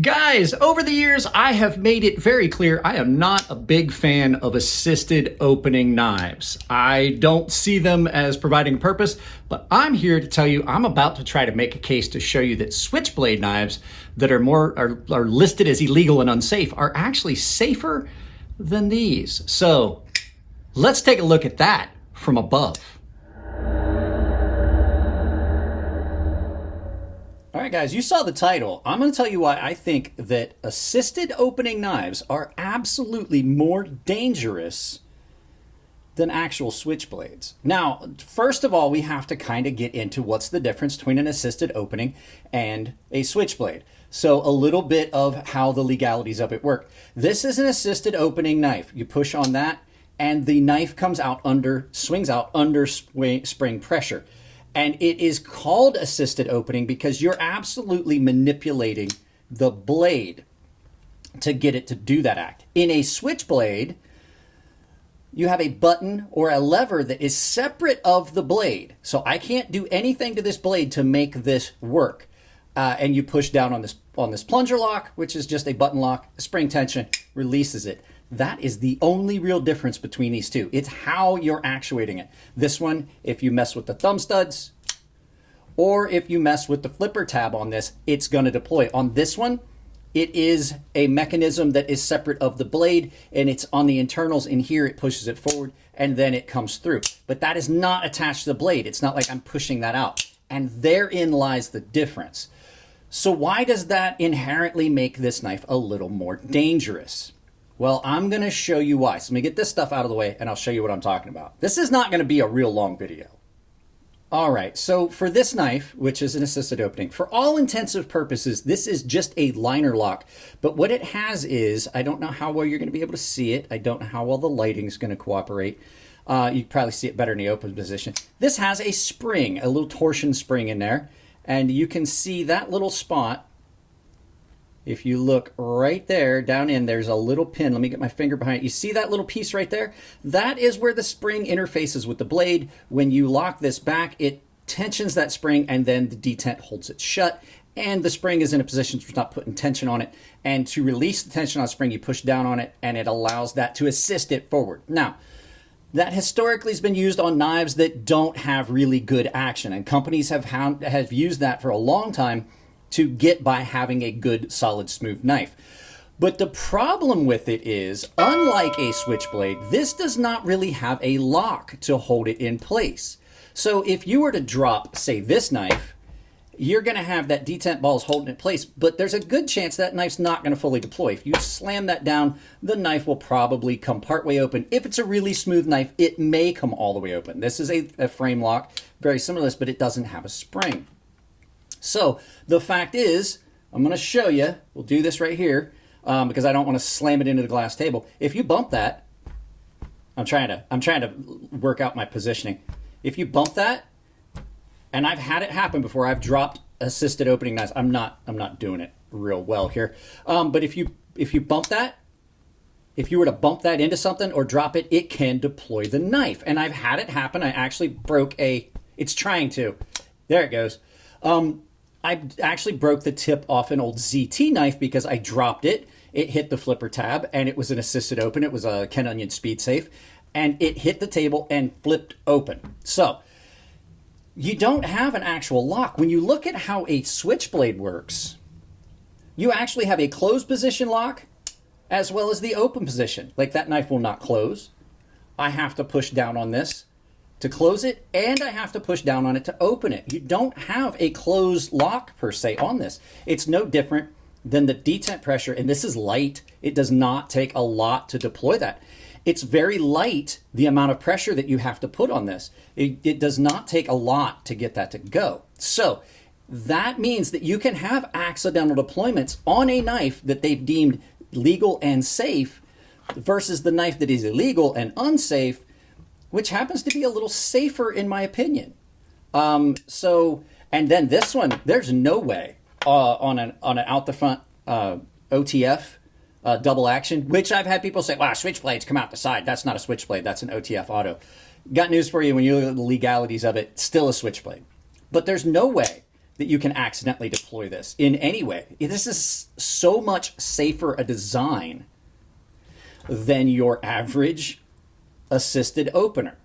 Guys, over the years, I have made it very clear I am not a big fan of assisted opening knives. I don't see them as providing a purpose, but I'm here to tell you I'm about to try to make a case to show you that switchblade knives that are listed as illegal and unsafe are actually safer than these. So let's take a look at that from above. All right, guys, you saw the title. I'm going to tell you why I think that assisted opening knives are absolutely more dangerous than actual switchblades. Now, first of all, we have to kind of get into what's the difference between an assisted opening and a switchblade. So a little bit of how the legalities of it work. This is an assisted opening knife. You push on that and the knife comes out swings out under spring pressure. And it is called assisted opening because you're absolutely manipulating the blade to get it to do that act. In a switchblade, you have a button or a lever that is separate of the blade. So I can't do anything to this blade to make this work. And you push down on this plunger lock, which is just a button lock, spring tension, releases it. That is the only real difference between these two. It's how you're actuating it. This one, if you mess with the thumb studs, or if you mess with the flipper tab on this, it's going to deploy. On this one, it is a mechanism that is separate of the blade, and it's on the internals in here. It pushes it forward, and then it comes through. But that is not attached to the blade. It's not like I'm pushing that out. And therein lies the difference. So why does that inherently make this knife a little more dangerous? Well, I'm going to show you why. So let me get this stuff out of the way and I'll show you what I'm talking about. This is not going to be a real long video. All right, so for this knife, which is an assisted opening, for all intensive purposes, this is just a liner lock. But what it has is, I don't know how well you're going to be able to see it. I don't know how well the lighting is going to cooperate. You can probably see it better in the open position. This has a spring, a little torsion spring in there. And you can see that little spot. If you look right there, down in, there's a little pin. Let me get my finger behind it. You see that little piece right there? That is where the spring interfaces with the blade. When you lock this back, it tensions that spring, and then the detent holds it shut. And the spring is in a position to not putting tension on it. And to release the tension on the spring, you push down on it, and it allows that to assist it forward. Now, that historically has been used on knives that don't have really good action. And companies have used that for a long time to get by having a good, solid, smooth knife. But the problem with it is, unlike a switchblade, this does not really have a lock to hold it in place. So if you were to drop, say, this knife, you're going to have that detent balls holding it in place, but there's a good chance that knife's not going to fully deploy. If you slam that down, the knife will probably come partway open. If it's a really smooth knife, it may come all the way open. This is a frame lock, very similar to this, but it doesn't have a spring. So the fact is, I'm going to show you, we'll do this right here, because I don't want to slam it into the glass table. If you bump that, I'm trying to work out my positioning. If you bump that, and I've had it happen before, I've dropped assisted opening knives. I'm not doing it real well here. But if you bump that, if you were to bump that into something or drop it, it can deploy the knife. And I've had it happen. I actually broke it's trying to. There it goes. I actually broke the tip off an old ZT knife because I dropped it. It hit the flipper tab, and it was an assisted open. It was a Ken Onion Speed Safe, and it hit the table and flipped open. So you don't have an actual lock. When you look at how a switchblade works, you actually have a closed position lock as well as the open position. Like, that knife will not close. I have to push down on this to close it, and I have to push down on it to open it. You don't have a closed lock per se on this. It's no different than the detent pressure, and this is light. It does not take a lot to deploy that. It's very light, the amount of pressure that you have to put on this. It does not take a lot to get that to go. So that means that you can have accidental deployments on a knife that they've deemed legal and safe versus the knife that is illegal and unsafe, which happens to be a little safer in my opinion. And then this one, there's no way on an out the front OTF double action, which I've had people say, wow, switchblades come out the side. That's not a switchblade, that's an OTF auto. Got news for you, when you look at the legalities of it, still a switchblade. But there's no way that you can accidentally deploy this in any way. This is so much safer a design than your average assisted opener.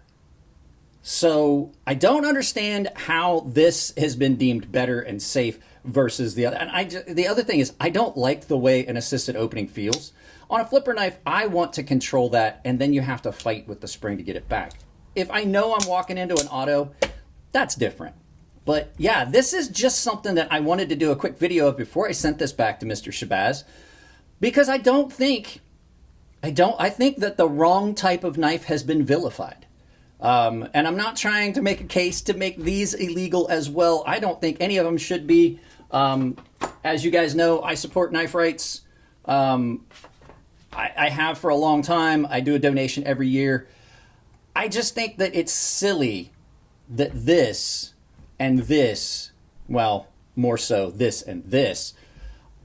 So I don't understand how this has been deemed better and safe versus the other. And the other thing is, I don't like the way an assisted opening feels. On a flipper knife, I want to control that, and then you have to fight with the spring to get it back. If I know I'm walking into an auto, that's different. But yeah, this is just something that I wanted to do a quick video of before I sent this back to Mr. Shabazz, because I think that the wrong type of knife has been vilified. And I'm not trying to make a case to make these illegal as well. I don't think any of them should be. As you guys know, I support knife rights. I have for a long time. I do a donation every year. I just think that it's silly that this and this, well, more so this and this,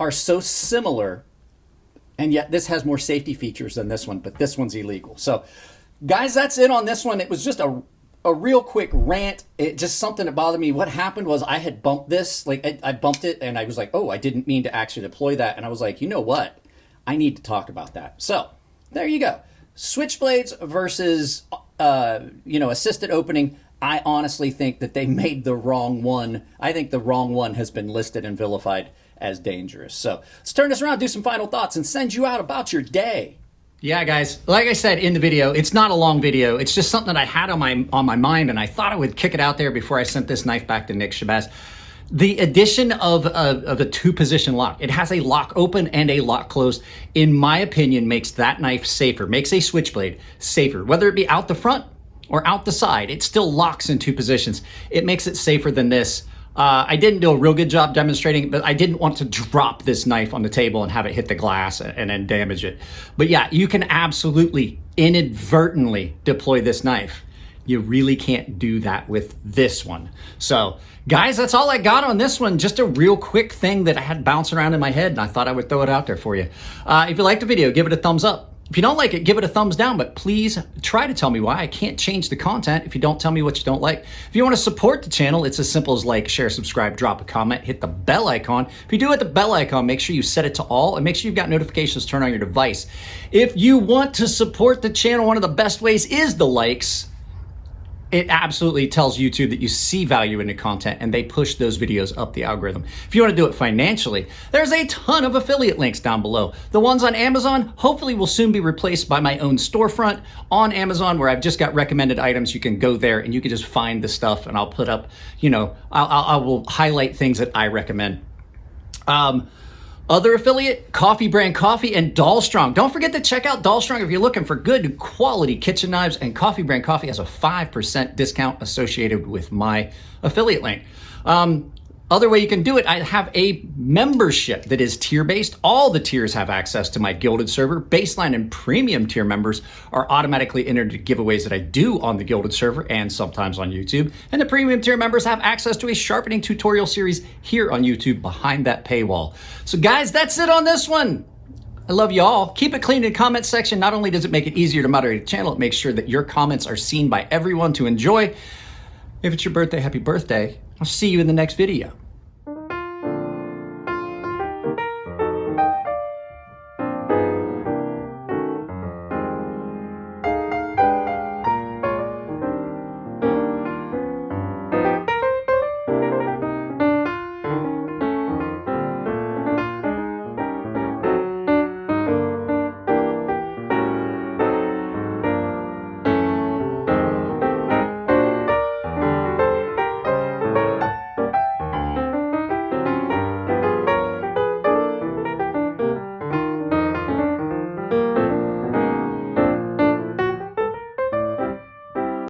are so similar, and yet this has more safety features than this one, but this one's illegal. So, guys, that's it on this one. It was just a real quick rant. It just something that bothered me. What happened was I had bumped this, like I bumped it, and I was like, oh, I didn't mean to actually deploy that. And I was like, you know what? I need to talk about that. So there you go. Switchblades versus, assisted opening. I honestly think that they made the wrong one. I think the wrong one has been listed and vilified as dangerous. So let's turn this around, do some final thoughts, and send you out about your day. Yeah, guys, like I said in the video, it's not a long video. It's just something that I had on my mind, and I thought I would kick it out there before I sent this knife back to Nick Shabazz. The addition of a two-position lock, it has a lock open and a lock closed, in my opinion, makes that knife safer, makes a switchblade safer. Whether it be out the front or out the side, it still locks in two positions. It makes it safer than this. I didn't do a real good job demonstrating, but I didn't want to drop this knife on the table and have it hit the glass and then damage it. But yeah, you can absolutely inadvertently deploy this knife. You really can't do that with this one. So guys, that's all I got on this one. Just a real quick thing that I had bouncing around in my head, and I thought I would throw it out there for you. If you liked the video, give it a thumbs up. If you don't like it, give it a thumbs down, but please try to tell me why. I can't change the content if you don't tell me what you don't like. If you want to support the channel, it's as simple as like, share, subscribe, drop a comment, hit the bell icon. If you do hit the bell icon, make sure you set it to all and make sure you've got notifications turned on your device. If you want to support the channel, one of the best ways is the likes. It absolutely tells YouTube that you see value in the content and they push those videos up the algorithm. If you want to do it financially, there's a ton of affiliate links down below. The ones on Amazon hopefully will soon be replaced by my own storefront on Amazon, where I've just got recommended items. You can go there and you can just find the stuff, and I'll put up, I will highlight things that I recommend. Other affiliate, Coffee Brand Coffee and Dollstrong. Don't forget to check out Dollstrong if you're looking for good quality kitchen knives, and Coffee Brand Coffee has a 5% discount associated with my affiliate link. Other way you can do it, I have a membership that is tier-based. All the tiers have access to my Gilded server. Baseline and premium tier members are automatically entered into giveaways that I do on the Gilded server and sometimes on YouTube. And the premium tier members have access to a sharpening tutorial series here on YouTube behind that paywall. So guys, that's it on this one. I love you all. Keep it clean in the comment section. Not only does it make it easier to moderate the channel, it makes sure that your comments are seen by everyone to enjoy. If it's your birthday, happy birthday. I'll see you in the next video.